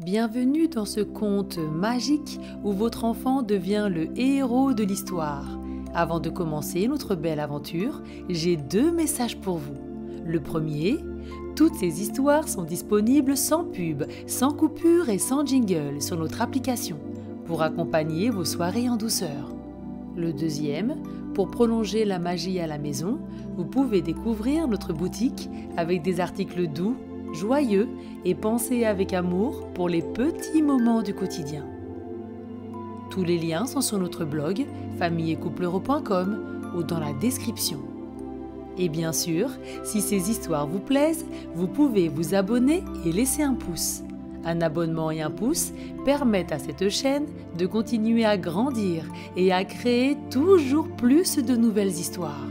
Bienvenue dans ce conte magique où votre enfant devient le héros de l'histoire. Avant de commencer notre belle aventure, j'ai 2 messages pour vous. Le premier, toutes ces histoires sont disponibles sans pub, sans coupure et sans jingle sur notre application pour accompagner vos soirées en douceur. Le deuxième, pour prolonger la magie à la maison, vous pouvez découvrir notre boutique avec des articles doux, joyeux et pensés avec amour pour les petits moments du quotidien. Tous les liens sont sur notre blog familleetcoupleheureux.com ou dans la description. Et bien sûr, si ces histoires vous plaisent, vous pouvez vous abonner et laisser un pouce. Un abonnement et un pouce permettent à cette chaîne de continuer à grandir et à créer toujours plus de nouvelles histoires.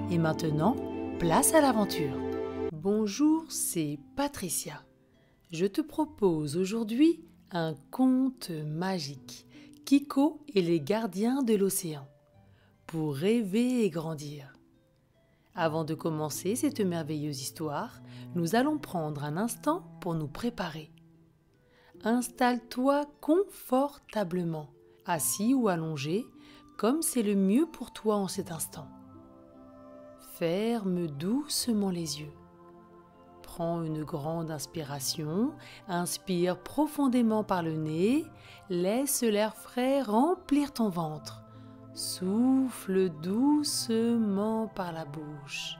Et maintenant, place à l'aventure. Bonjour, c'est Patricia. Je te propose aujourd'hui un conte magique, Kiko et les gardiens de l'océan, pour rêver et grandir. Avant de commencer cette merveilleuse histoire, nous allons prendre un instant pour nous préparer. Installe-toi confortablement, assis ou allongé, comme c'est le mieux pour toi en cet instant. Ferme doucement les yeux. Prends une grande inspiration, inspire profondément par le nez, laisse l'air frais remplir ton ventre. Souffle doucement par la bouche,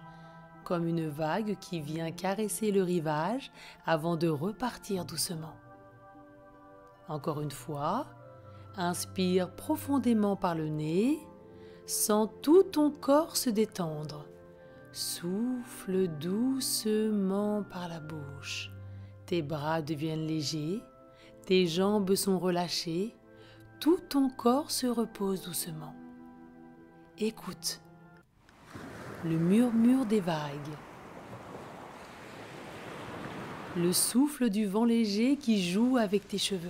comme une vague qui vient caresser le rivage avant de repartir doucement. Encore une fois, inspire profondément par le nez, sens tout ton corps se détendre. Souffle doucement par la bouche. Tes bras deviennent légers, tes jambes sont relâchées, tout ton corps se repose doucement. Écoute le murmure des vagues, le souffle du vent léger qui joue avec tes cheveux,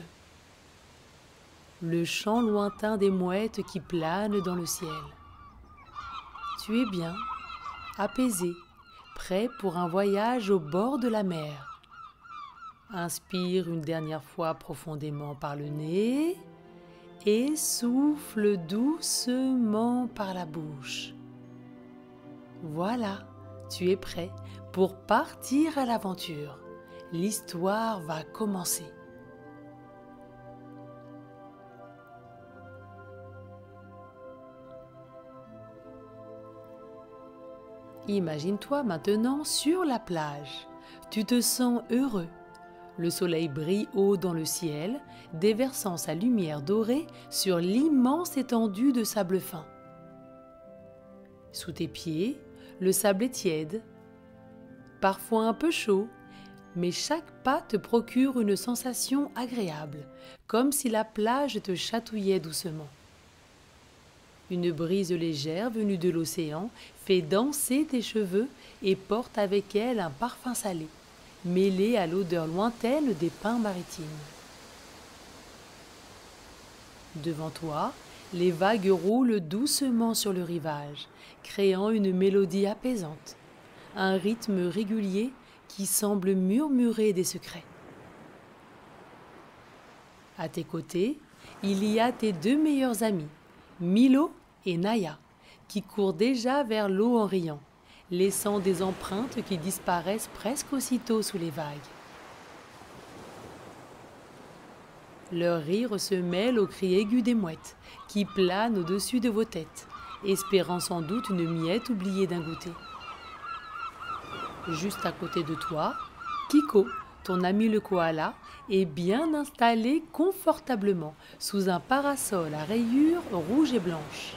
le chant lointain des mouettes qui planent dans le ciel. Tu es bien, apaisé, prêt pour un voyage au bord de la mer. Inspire une dernière fois profondément par le nez et souffle doucement par la bouche. Voilà, tu es prêt pour partir à l'aventure. L'histoire va commencer. Imagine-toi maintenant sur la plage. Tu te sens heureux. Le soleil brille haut dans le ciel, déversant sa lumière dorée sur l'immense étendue de sable fin. Sous tes pieds, le sable est tiède, parfois un peu chaud, mais chaque pas te procure une sensation agréable, comme si la plage te chatouillait doucement. Une brise légère venue de l'océan fait danser tes cheveux et porte avec elle un parfum salé, mêlé à l'odeur lointaine des pins maritimes. Devant toi, les vagues roulent doucement sur le rivage, créant une mélodie apaisante, un rythme régulier qui semble murmurer des secrets. À tes côtés, il y a tes 2 meilleurs amis, Milo et Naya, qui courent déjà vers l'eau en riant, laissant des empreintes qui disparaissent presque aussitôt sous les vagues. Leur rire se mêle aux cris aigus des mouettes, qui planent au-dessus de vos têtes, espérant sans doute une miette oubliée d'un goûter. Juste à côté de toi, Kiko, ton ami le koala, est bien installé confortablement sous un parasol à rayures rouges et blanches.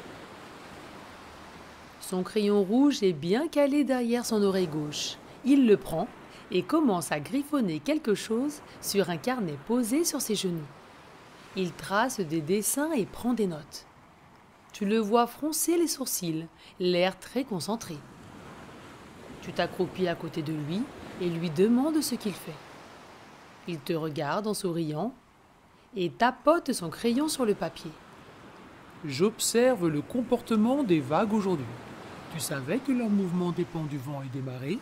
Son crayon rouge est bien calé derrière son oreille gauche. Il le prend et commence à griffonner quelque chose sur un carnet posé sur ses genoux. Il trace des dessins et prend des notes. Tu le vois froncer les sourcils, l'air très concentré. Tu t'accroupis à côté de lui et lui demandes ce qu'il fait. Il te regarde en souriant et tapote son crayon sur le papier. J'observe le comportement des vagues aujourd'hui. Tu savais que leur mouvement dépend du vent et des marées?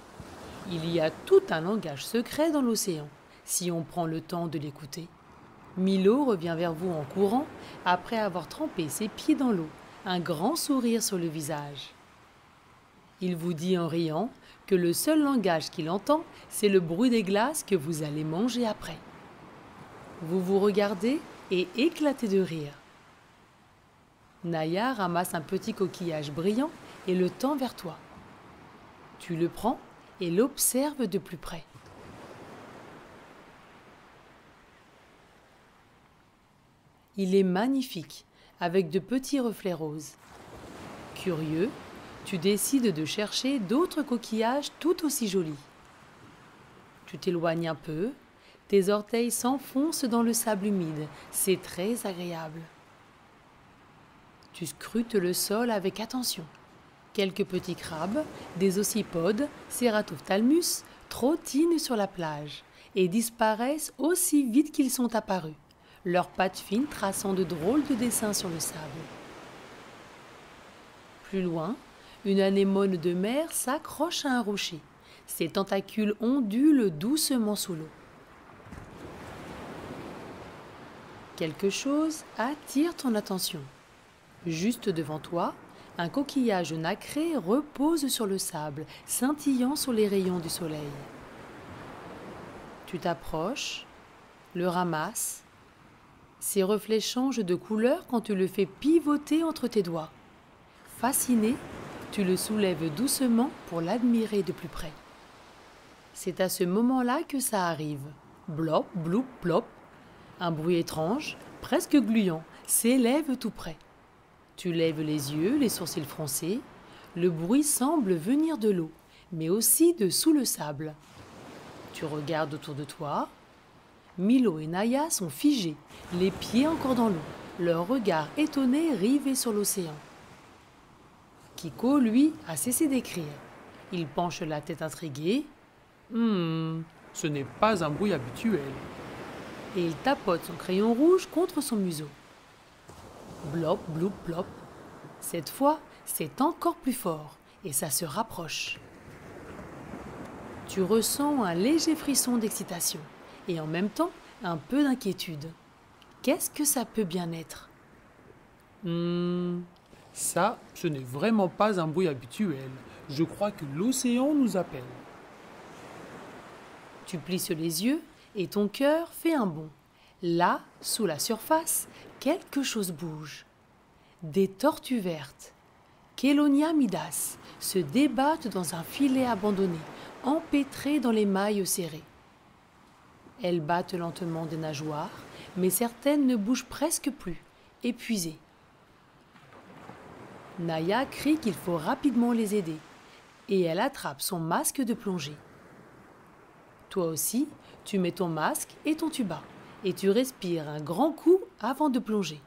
Il y a tout un langage secret dans l'océan, si on prend le temps de l'écouter. Milo revient vers vous en courant après avoir trempé ses pieds dans l'eau, un grand sourire sur le visage. Il vous dit en riant que le seul langage qu'il entend, c'est le bruit des glaces que vous allez manger après. Vous vous regardez et éclatez de rire. Naya ramasse un petit coquillage brillant et le tend vers toi. Tu le prends et l'observes de plus près. Il est magnifique, avec de petits reflets roses. Curieux, tu décides de chercher d'autres coquillages tout aussi jolis. Tu t'éloignes un peu, tes orteils s'enfoncent dans le sable humide, c'est très agréable. Tu scrutes le sol avec attention. Quelques petits crabes, des ocypodes, Ceratophthalmus, trottinent sur la plage et disparaissent aussi vite qu'ils sont apparus, leurs pattes fines traçant de drôles de dessins sur le sable. Plus loin, une anémone de mer s'accroche à un rocher. Ses tentacules ondulent doucement sous l'eau. Quelque chose attire ton attention. Juste devant toi, un coquillage nacré repose sur le sable, scintillant sous les rayons du soleil. Tu t'approches, le ramasses. Ses reflets changent de couleur quand tu le fais pivoter entre tes doigts. Fasciné, tu le soulèves doucement pour l'admirer de plus près. C'est à ce moment-là que ça arrive. Blop, bloup, plop. Un bruit étrange, presque gluant, s'élève tout près. Tu lèves les yeux, les sourcils froncés. Le bruit semble venir de l'eau, mais aussi de sous le sable. Tu regardes autour de toi. Milo et Naya sont figés, les pieds encore dans l'eau, leur regard étonné rivé sur l'océan. Kiko, lui, a cessé d'écrire. Il penche la tête intrigué. Ce n'est pas un bruit habituel. Et il tapote son crayon rouge contre son museau. Blop, bloup, plop. Cette fois, c'est encore plus fort et ça se rapproche. Tu ressens un léger frisson d'excitation et en même temps un peu d'inquiétude. Qu'est-ce que ça peut bien être ? Ça, ce n'est vraiment pas un bruit habituel. Je crois que l'océan nous appelle. Tu plisses les yeux et ton cœur fait un bond. Là, sous la surface, quelque chose bouge. Des tortues vertes, Chelonia midas, se débattent dans un filet abandonné, empêtré dans les mailles serrées. Elles battent lentement des nageoires, mais certaines ne bougent presque plus, épuisées. Naya crie qu'il faut rapidement les aider, et elle attrape son masque de plongée. Toi aussi, tu mets ton masque et ton tuba, et tu respires un grand coup avant de plonger.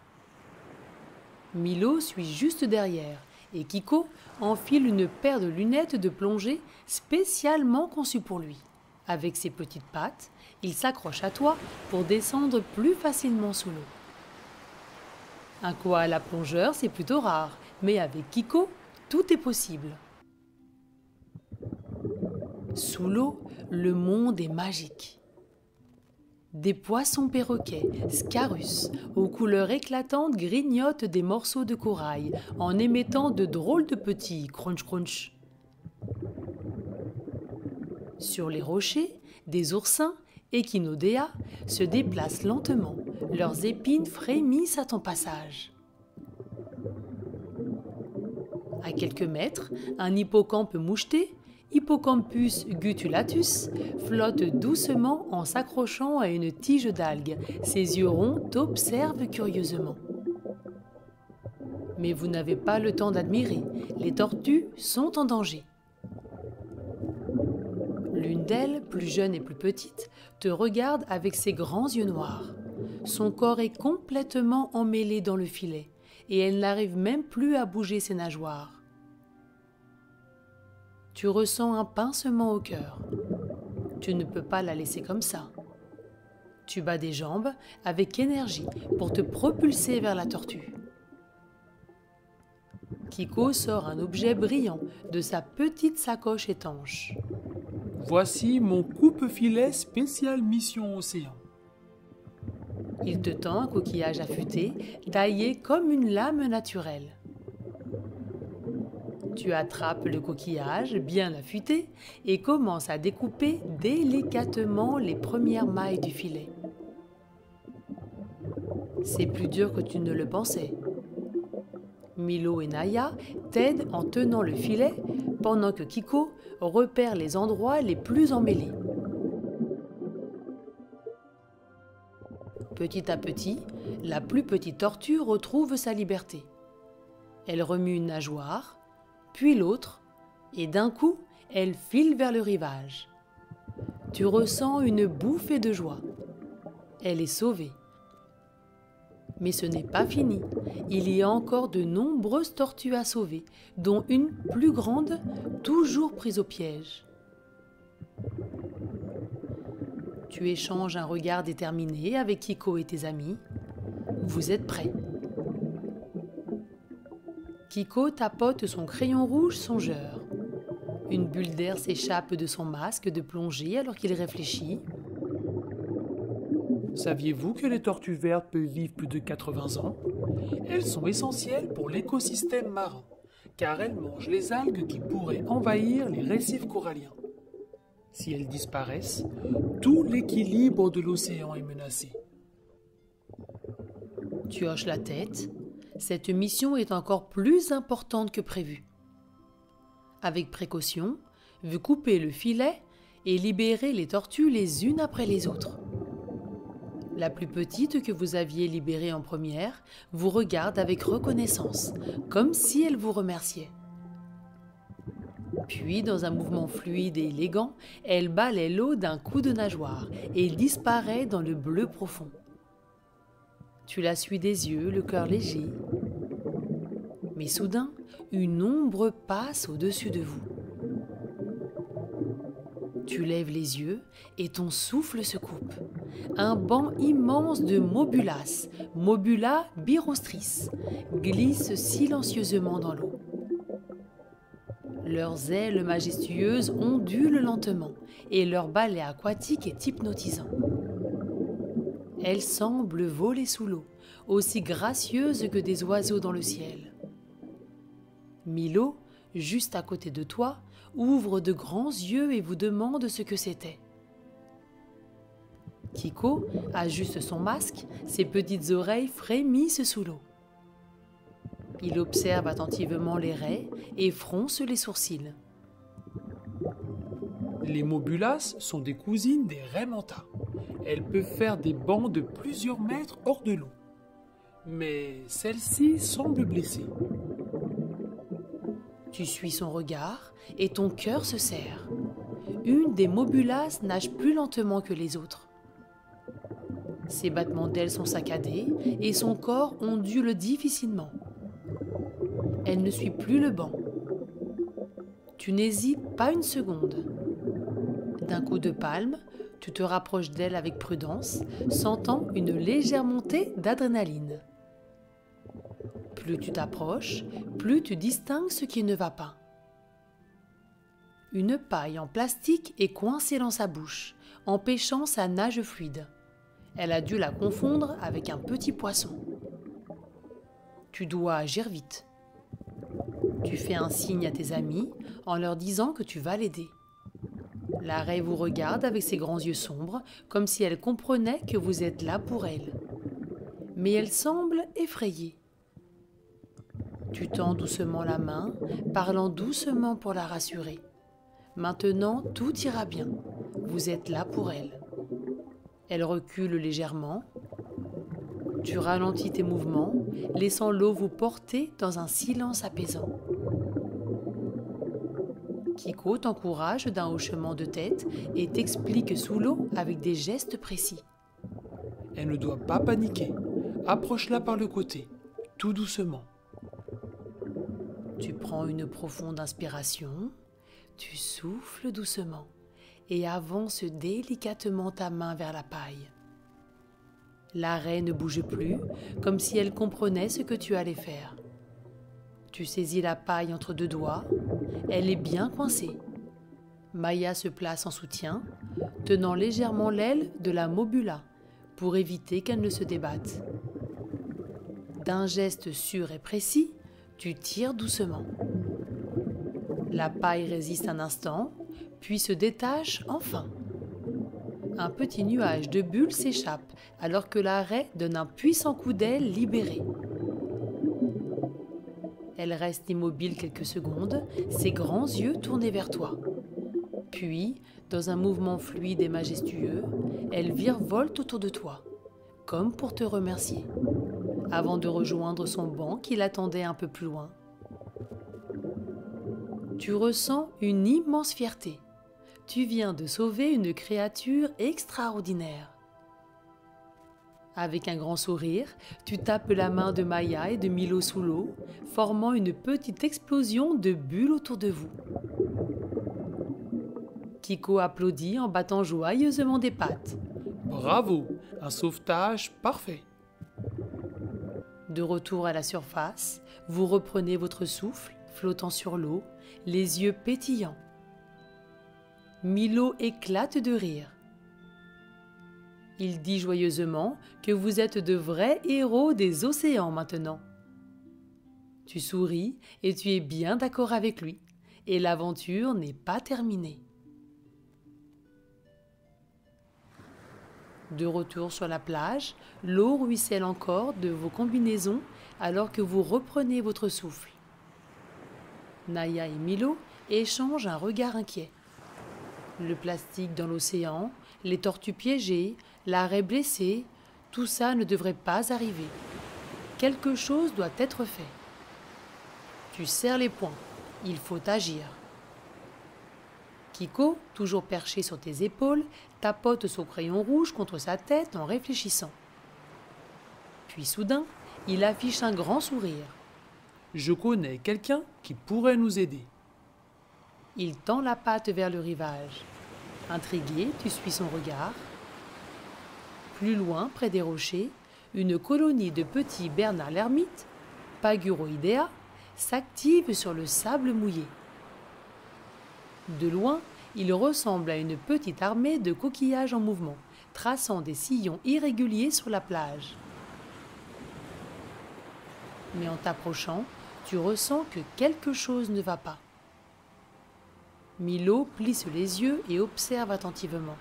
Milo suit juste derrière, et Kiko enfile une paire de lunettes de plongée spécialement conçues pour lui. Avec ses petites pattes, il s'accroche à toi pour descendre plus facilement sous l'eau. Un koala plongeur, c'est plutôt rare, mais avec Kiko, tout est possible. Sous l'eau, le monde est magique. Des poissons perroquets, scarus, aux couleurs éclatantes grignotent des morceaux de corail en émettant de drôles de petits crunch-crunch. Sur les rochers, des oursins, Echinodea, se déplacent lentement. Leurs épines frémissent à ton passage. À quelques mètres, un hippocampe moucheté, Hippocampus gutulatus, flotte doucement en s'accrochant à une tige d'algues. Ses yeux ronds t'observent curieusement. Mais vous n'avez pas le temps d'admirer. Les tortues sont en danger. L'une d'elles, plus jeune et plus petite, te regarde avec ses grands yeux noirs. Son corps est complètement emmêlé dans le filet et elle n'arrive même plus à bouger ses nageoires. Tu ressens un pincement au cœur. Tu ne peux pas la laisser comme ça. Tu bats des jambes avec énergie pour te propulser vers la tortue. Kiko sort un objet brillant de sa petite sacoche étanche. Voici mon coupe-filet spécial Mission Océan. Il te tend un coquillage affûté, taillé comme une lame naturelle. Tu attrapes le coquillage bien affûté et commences à découper délicatement les premières mailles du filet. C'est plus dur que tu ne le pensais. Milo et Naya t'aident en tenant le filet pendant que Kiko repère les endroits les plus emmêlés. Petit à petit, la plus petite tortue retrouve sa liberté. Elle remue une nageoire, puis l'autre, et d'un coup, elle file vers le rivage. Tu ressens une bouffée de joie. Elle est sauvée. Mais ce n'est pas fini. Il y a encore de nombreuses tortues à sauver, dont une plus grande, toujours prise au piège. Tu échanges un regard déterminé avec Kiko et tes amis. Vous êtes prêts. Kiko tapote son crayon rouge songeur. Une bulle d'air s'échappe de son masque de plongée alors qu'il réfléchit. Saviez-vous que les tortues vertes peuvent vivre plus de 80 ans? Elles sont essentielles pour l'écosystème marin, car elles mangent les algues qui pourraient envahir les récifs coralliens. Si elles disparaissent, tout l'équilibre de l'océan est menacé. Tu hoches la tête. Cette mission est encore plus importante que prévu. Avec précaution, vous coupez le filet et libérez les tortues les unes après les autres. La plus petite que vous aviez libérée en première vous regarde avec reconnaissance, comme si elle vous remerciait. Puis, dans un mouvement fluide et élégant, elle balaie l'eau d'un coup de nageoire et disparaît dans le bleu profond. Tu la suis des yeux, le cœur léger. Mais soudain, une ombre passe au-dessus de vous. Tu lèves les yeux et ton souffle se coupe. Un banc immense de Mobulas, Mobula birostris, glisse silencieusement dans l'eau. Leurs ailes majestueuses ondulent lentement et leur balai aquatique est hypnotisant. Elles semblent voler sous l'eau, aussi gracieuses que des oiseaux dans le ciel. Milo, juste à côté de toi, ouvre de grands yeux et vous demande ce que c'était. Kiko ajuste son masque, ses petites oreilles frémissent sous l'eau. Il observe attentivement les raies et fronce les sourcils. Les Mobulas sont des cousines des raies manta. Elles peuvent faire des bancs de plusieurs mètres hors de l'eau. Mais celle-ci semble blessée. Tu suis son regard et ton cœur se serre. Une des Mobulas nage plus lentement que les autres. Ses battements d'ailes sont saccadés et son corps ondule difficilement. Elle ne suit plus le banc. Tu n'hésites pas une seconde. D'un coup de palme, tu te rapproches d'elle avec prudence, sentant une légère montée d'adrénaline. Plus tu t'approches, plus tu distingues ce qui ne va pas. Une paille en plastique est coincée dans sa bouche, empêchant sa nage fluide. Elle a dû la confondre avec un petit poisson. Tu dois agir vite. Tu fais un signe à tes amis en leur disant que tu vas l'aider. La raie vous regarde avec ses grands yeux sombres, comme si elle comprenait que vous êtes là pour elle. Mais elle semble effrayée. Tu tends doucement la main, parlant doucement pour la rassurer. Maintenant, tout ira bien. Vous êtes là pour elle. Elle recule légèrement. Tu ralentis tes mouvements, laissant l'eau vous porter dans un silence apaisant. Kiko t'encourage d'un hochement de tête et t'explique sous l'eau avec des gestes précis. Elle ne doit pas paniquer. Approche-la par le côté, tout doucement. Tu prends une profonde inspiration, tu souffles doucement et avances délicatement ta main vers la paille. La raie ne bouge plus, comme si elle comprenait ce que tu allais faire. Tu saisis la paille entre deux doigts, elle est bien coincée. Maya se place en soutien, tenant légèrement l'aile de la Mobula, pour éviter qu'elle ne se débatte. D'un geste sûr et précis, tu tires doucement. La paille résiste un instant, puis se détache enfin. Un petit nuage de bulles s'échappe alors que la raie donne un puissant coup d'aile libéré. Elle reste immobile quelques secondes, ses grands yeux tournés vers toi. Puis, dans un mouvement fluide et majestueux, elle virevolte autour de toi, comme pour te remercier, avant de rejoindre son banc qui l'attendait un peu plus loin. Tu ressens une immense fierté. Tu viens de sauver une créature extraordinaire. Avec un grand sourire, tu tapes la main de Maya et de Milo sous l'eau, formant une petite explosion de bulles autour de vous. Kiko applaudit en battant joyeusement des pattes. Bravo, un sauvetage parfait. De retour à la surface, vous reprenez votre souffle, flottant sur l'eau, les yeux pétillants. Milo éclate de rire. Il dit joyeusement que vous êtes de vrais héros des océans maintenant. Tu souris et tu es bien d'accord avec lui, et l'aventure n'est pas terminée. De retour sur la plage, l'eau ruisselle encore de vos combinaisons alors que vous reprenez votre souffle. Naya et Milo échangent un regard inquiet. Le plastique dans l'océan, les tortues piégées, la raie blessée, tout ça ne devrait pas arriver. Quelque chose doit être fait. Tu serres les poings, il faut agir. Kiko, toujours perché sur tes épaules, tapote son crayon rouge contre sa tête en réfléchissant. Puis soudain, il affiche un grand sourire. Je connais quelqu'un qui pourrait nous aider. Il tend la patte vers le rivage. Intrigué, tu suis son regard. Plus loin, près des rochers, une colonie de petits bernards l'ermite, Paguroidea, s'active sur le sable mouillé. De loin, il ressemble à une petite armée de coquillages en mouvement, traçant des sillons irréguliers sur la plage. Mais en t'approchant, tu ressens que quelque chose ne va pas. Milo plisse les yeux et observe attentivement.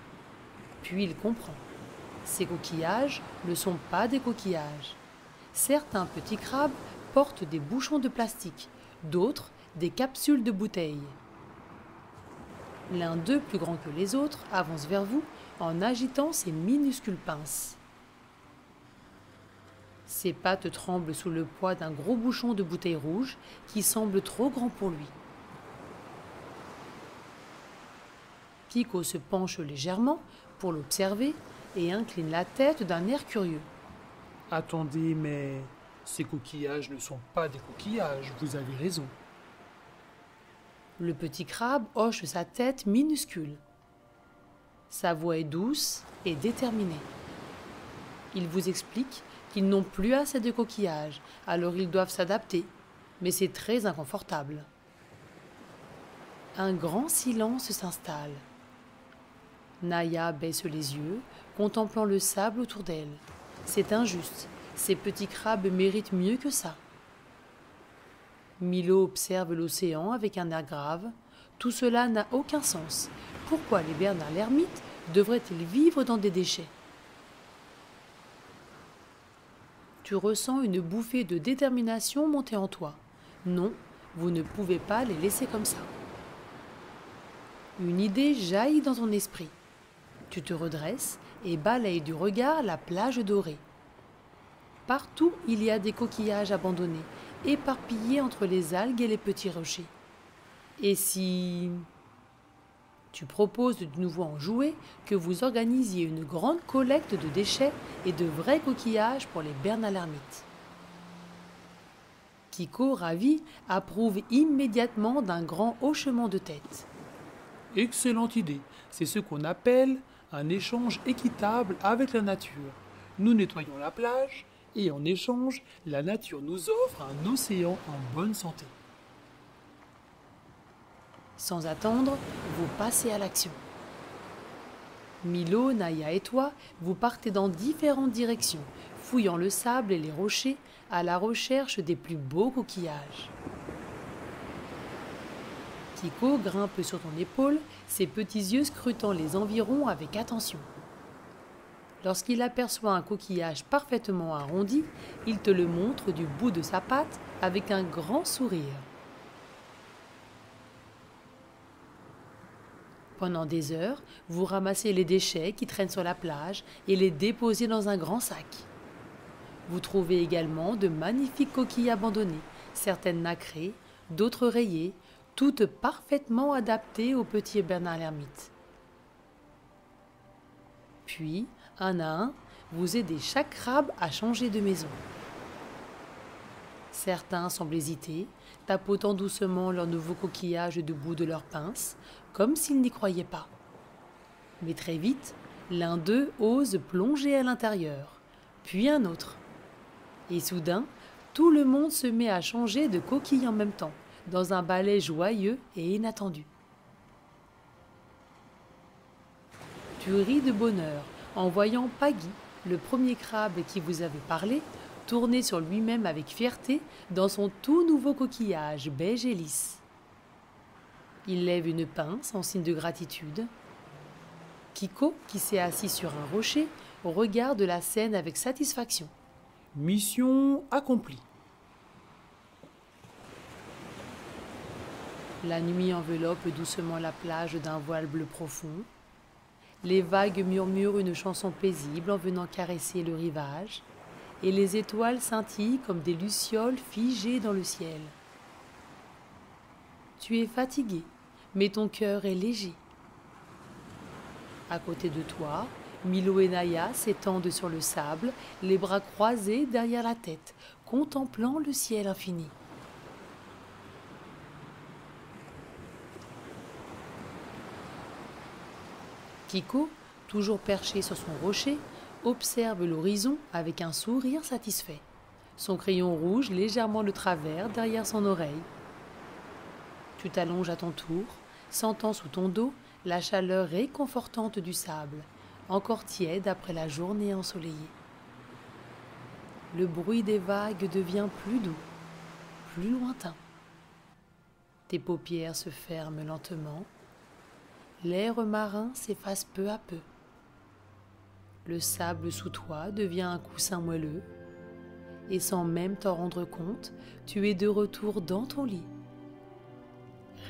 Puis il comprend. Ces coquillages ne sont pas des coquillages. Certains petits crabes portent des bouchons de plastique, d'autres des capsules de bouteilles. L'un d'eux, plus grand que les autres, avance vers vous en agitant ses minuscules pinces. Ses pattes tremblent sous le poids d'un gros bouchon de bouteille rouge qui semble trop grand pour lui. Kiko se penche légèrement pour l'observer et incline la tête d'un air curieux. Attendez, mais ces coquillages ne sont pas des coquillages, vous avez raison. Le petit crabe hoche sa tête minuscule. Sa voix est douce et déterminée. Il vous explique qu'ils n'ont plus assez de coquillages, alors ils doivent s'adapter, mais c'est très inconfortable. Un grand silence s'installe. Naya baisse les yeux, contemplant le sable autour d'elle. C'est injuste, ces petits crabes méritent mieux que ça. Milo observe l'océan avec un air grave. Tout cela n'a aucun sens. Pourquoi les bernards l'ermite devraient-ils vivre dans des déchets? Tu ressens une bouffée de détermination monter en toi. Non, vous ne pouvez pas les laisser comme ça. Une idée jaillit dans ton esprit. Tu te redresses et balayes du regard la plage dorée. Partout, il y a des coquillages abandonnés, éparpillés entre les algues et les petits rochers. Et si tu proposes de nouveau en jouer que vous organisiez une grande collecte de déchets et de vrais coquillages pour les bernards l'ermite? Kiko, ravi, approuve immédiatement d'un grand hochement de tête. Excellente idée, c'est ce qu'on appelle un échange équitable avec la nature. Nous nettoyons la plage et en échange, la nature nous offre un océan en bonne santé. Sans attendre, vous passez à l'action. Milo, Naya et toi, vous partez dans différentes directions, fouillant le sable et les rochers à la recherche des plus beaux coquillages. Kiko grimpe sur ton épaule, ses petits yeux scrutant les environs avec attention. Lorsqu'il aperçoit un coquillage parfaitement arrondi, il te le montre du bout de sa patte avec un grand sourire. Pendant des heures, vous ramassez les déchets qui traînent sur la plage et les déposez dans un grand sac. Vous trouvez également de magnifiques coquilles abandonnées, certaines nacrées, d'autres rayées, toutes parfaitement adaptées au petit Bernard l'ermite. Puis, un à un, vous aidez chaque crabe à changer de maison. Certains semblent hésiter, tapotant doucement leur nouveau coquillage du bout de leurs pinces, comme s'ils n'y croyaient pas. Mais très vite, l'un d'eux ose plonger à l'intérieur, puis un autre. Et soudain, tout le monde se met à changer de coquille en même temps, dans un ballet joyeux et inattendu. Tu ris de bonheur en voyant Paggy, le premier crabe qui vous avait parlé, tourner sur lui-même avec fierté dans son tout nouveau coquillage beige et lisse. Il lève une pince en signe de gratitude. Kiko, qui s'est assis sur un rocher, regarde la scène avec satisfaction. Mission accomplie. La nuit enveloppe doucement la plage d'un voile bleu profond. Les vagues murmurent une chanson paisible en venant caresser le rivage, et les étoiles scintillent comme des lucioles figées dans le ciel. Tu es fatigué, mais ton cœur est léger. À côté de toi, Milo et Naya s'étendent sur le sable, les bras croisés derrière la tête, contemplant le ciel infini. Kiko, toujours perché sur son rocher, observe l'horizon avec un sourire satisfait, son crayon rouge légèrement de travers derrière son oreille. Tu t'allonges à ton tour, sentant sous ton dos la chaleur réconfortante du sable, encore tiède après la journée ensoleillée. Le bruit des vagues devient plus doux, plus lointain. Tes paupières se ferment lentement. L'air marin s'efface peu à peu. Le sable sous toi devient un coussin moelleux, et sans même t'en rendre compte, tu es de retour dans ton lit.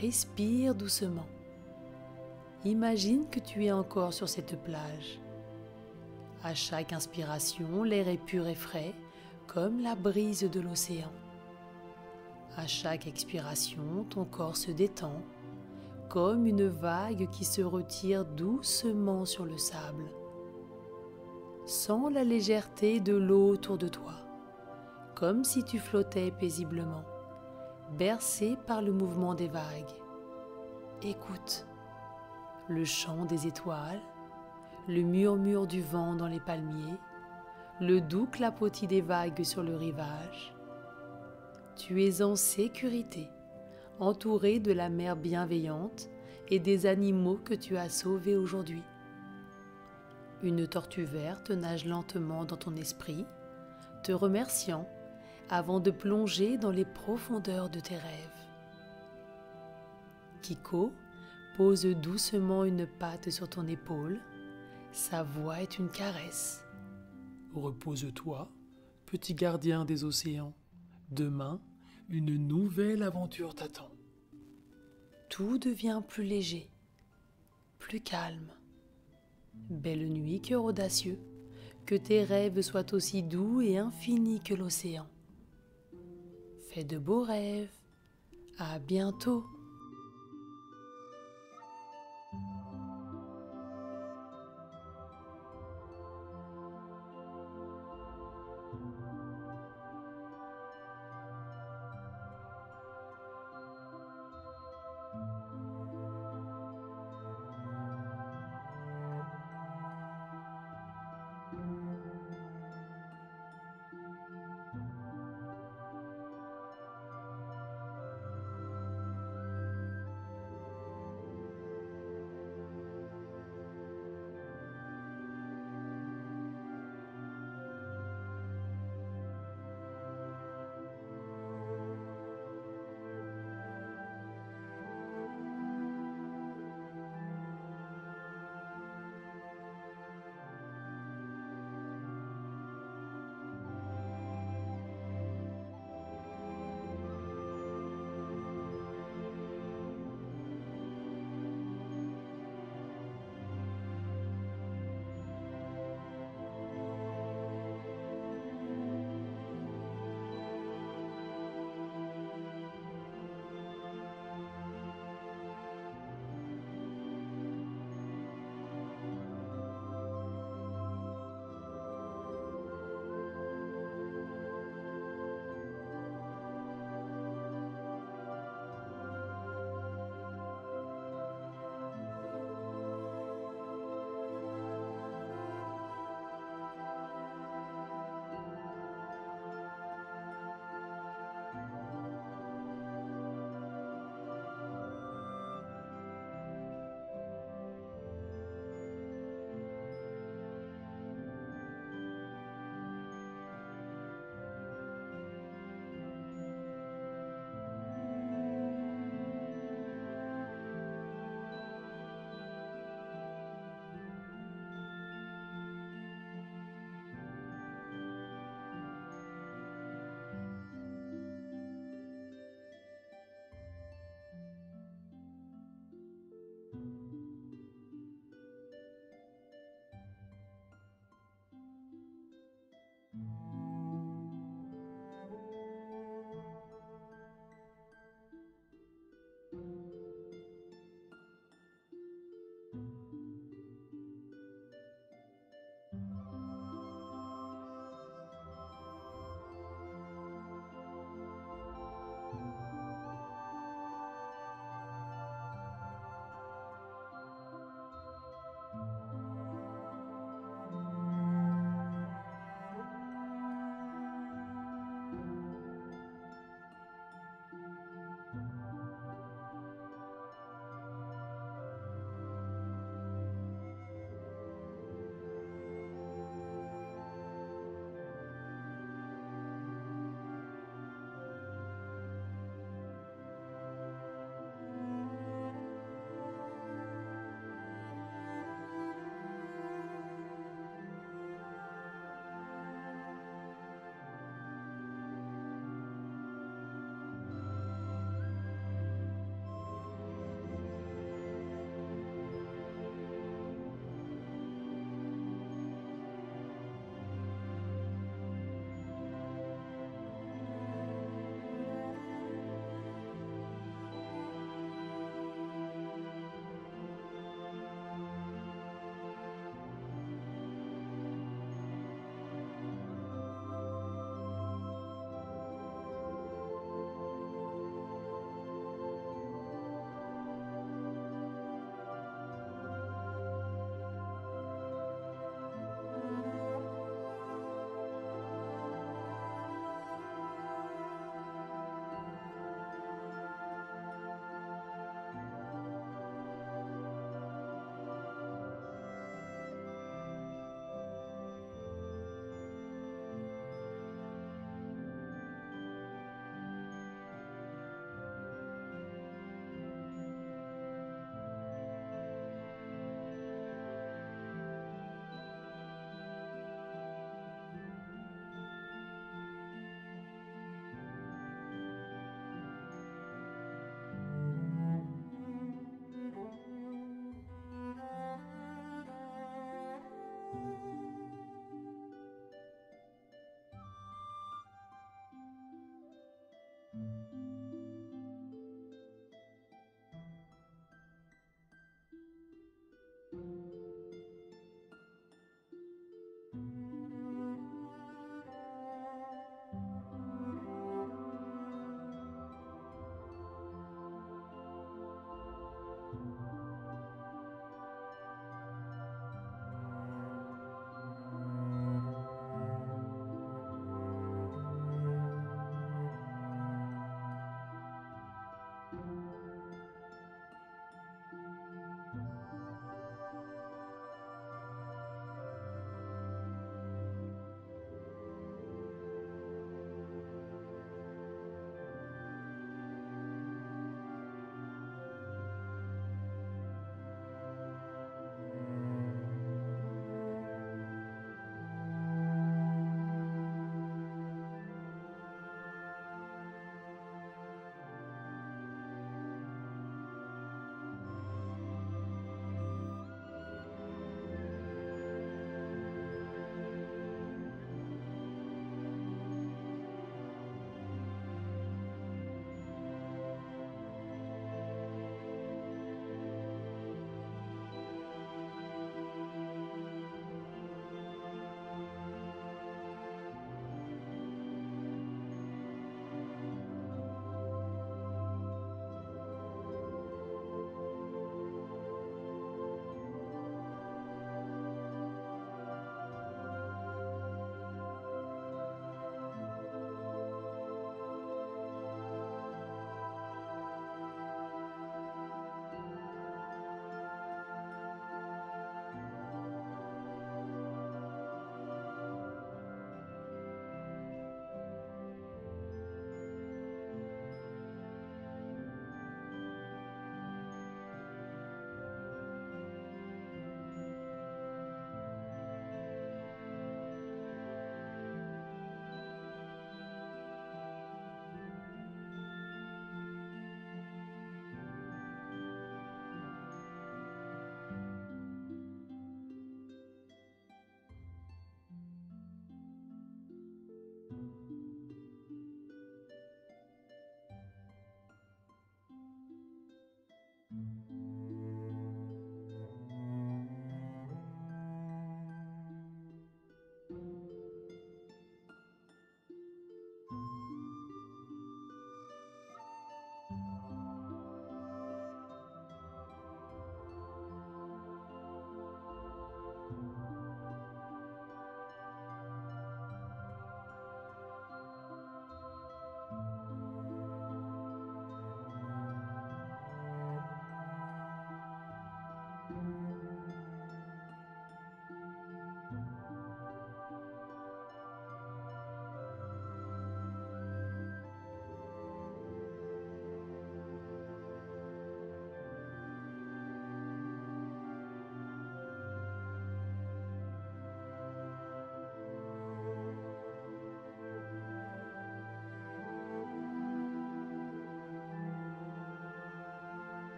Respire doucement. Imagine que tu es encore sur cette plage. À chaque inspiration, l'air est pur et frais, comme la brise de l'océan. À chaque expiration, ton corps se détend, comme une vague qui se retire doucement sur le sable. Sens la légèreté de l'eau autour de toi, comme si tu flottais paisiblement, bercé par le mouvement des vagues. Écoute le chant des étoiles, le murmure du vent dans les palmiers, le doux clapotis des vagues sur le rivage. Tu es en sécurité, entouré de la mer bienveillante et des animaux que tu as sauvés aujourd'hui. Une tortue verte nage lentement dans ton esprit, te remerciant avant de plonger dans les profondeurs de tes rêves. Kiko pose doucement une patte sur ton épaule. Sa voix est une caresse. Repose-toi, petit gardien des océans. Demain, une nouvelle aventure t'attend. Tout devient plus léger, plus calme. Belle nuit, cœur audacieux, que tes rêves soient aussi doux et infinis que l'océan. Fais de beaux rêves. À bientôt.